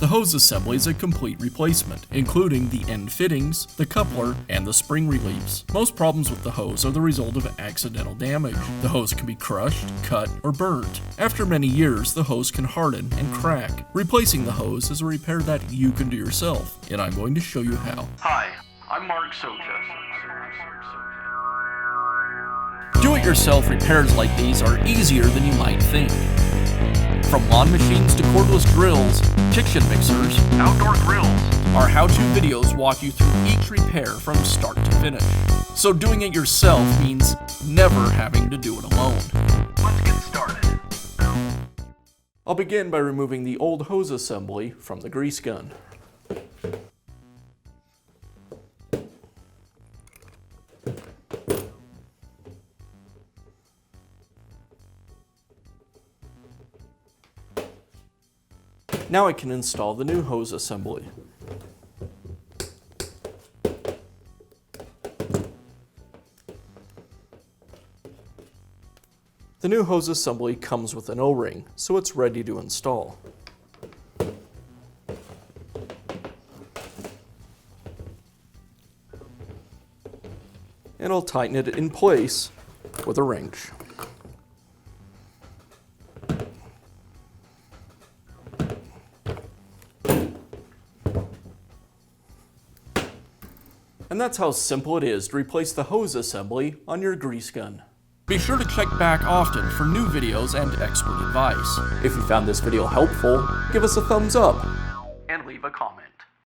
hose assembly is a complete replacement, including the end fittings, the coupler, and the spring reliefs. Most problems with the hose are the result of accidental damage. The hose can be crushed, cut, or burnt. After many years, the hose can harden and crack. Replacing the hose is a repair that you can do yourself, and I'm going to show you how. Hi, I'm Mark Socha. Do-it-yourself repairs like these are easier than you might think. From lawn machines to cordless drills, kitchen mixers, Outdoor grills. our how-to videos walk you through each repair from start to finish. So doing it yourself means never having to do it alone. Let's get started. I'll begin by removing the old hose assembly from the grease gun. Now I can install the new hose assembly. The new hose assembly comes with an O-ring, so it's ready to install. And I'll tighten it in place with a wrench. And that's how simple it is to replace the hose assembly on your grease gun. Be sure to check back often for new videos and expert advice. If you found this video helpful, give us a thumbs up. And leave a comment.